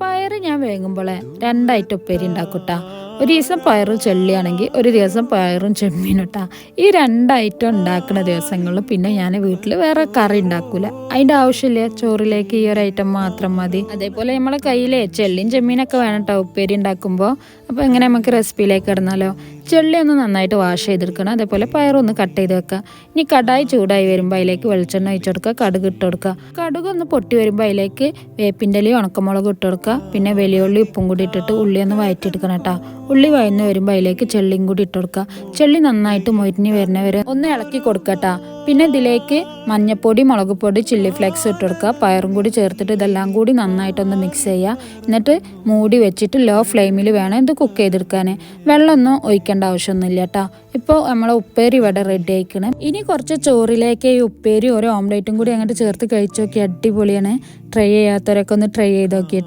പയറ് ഞാൻ വേകുമ്പോളെ രണ്ടായിട്ട് ഉപ്പേരി ഉണ്ടാക്കൂട്ടാ. ഒരു ദിവസം പയറും ചെള്ളിയാണെങ്കിൽ ഒരു ദിവസം പയറും ചെമ്മീനും ഇട്ടാ. ഈ രണ്ടായിട്ടും ഉണ്ടാക്കുന്ന ദിവസങ്ങളിൽ പിന്നെ ഞാൻ വീട്ടിൽ വേറെ കറി ഉണ്ടാക്കൂല. അതിൻ്റെ ആവശ്യമില്ല, ചോറിലേക്ക് ഈ ഒരു ഐറ്റം മാത്രം മതി. അതേപോലെ നമ്മളെ കയ്യിലെ ചെള്ളിയും ചെമ്മീനൊക്കെ വേണം കേട്ടോ ഉപ്പേരി ഉണ്ടാക്കുമ്പോൾ. അപ്പോൾ എങ്ങനെ നമുക്ക് റെസിപ്പിയിലേക്ക് ഇടുന്നാലോ. ചെള്ളി ഒന്ന് നന്നായിട്ട് വാഷ് ചെയ്തെടുക്കണം. അതേപോലെ പയറൊന്ന് കട്ട് ചെയ്ത് വെക്കുക. ഇനി കടായി ചൂടായി വരുമ്പോൾ അതിലേക്ക് വെളിച്ചെണ്ണ ഒഴിച്ചു കൊടുക്കുക, കടുക് ഇട്ട് കൊടുക്കുക. കടുക് ഒന്ന് പൊട്ടി വരുമ്പോൾ അതിലേക്ക് വേപ്പിൻ്റെ ഇലയും ഉണക്കമുളകും ഇട്ട് കൊടുക്കുക. പിന്നെ വലിയുള്ളി ഉപ്പും കൂടി ഇട്ടിട്ട് ഉള്ളി ഒന്ന് വഴറ്റിയെടുക്കണം കേട്ടോ. ഉള്ളി വഴന്ന് വരുമ്പോൾ അതിലേക്ക് ചെള്ളിയും കൂടി ഇട്ട് കൊടുക്കുക. ചെള്ളി നന്നായിട്ട് മൊരിഞ്ഞ് വരുന്നവരെ ഒന്ന് ഇളക്കി കൊടുക്കട്ടാ. പിന്നെ ഇതിലേക്ക് മഞ്ഞപ്പൊടി, മുളക് പൊടി, ചില്ലി ഫ്ലേക്സ് ഇട്ട് കൊടുക്കുക. പയറും കൂടി ചേർത്തിട്ട് ഇതെല്ലാം കൂടി നന്നായിട്ടൊന്ന് മിക്സ് ചെയ്യുക. എന്നിട്ട് മൂടി വെച്ചിട്ട് ലോ ഫ്ലെയിമിൽ വേണം ഇത് കുക്ക് ചെയ്തെടുക്കാൻ. വെള്ളമൊന്നും ഒഴിക്കേണ്ട ആവശ്യമൊന്നുമില്ല കേട്ടോ. ഇപ്പോൾ നമ്മളെ ഉപ്പേരി ഇവിടെ റെഡി ആയിക്കണം. ഇനി കുറച്ച് ചോറിലേക്ക് ഈ ഉപ്പേരി ഒരു ഓംലേറ്റും കൂടി അങ്ങോട്ട് ചേർത്ത് കഴിച്ച് നോക്കി, അടിപൊളിയാണ്. ട്രൈ ചെയ്യാത്തവരൊക്കെ ഒന്ന് ട്രൈ ചെയ്ത് നോക്കി.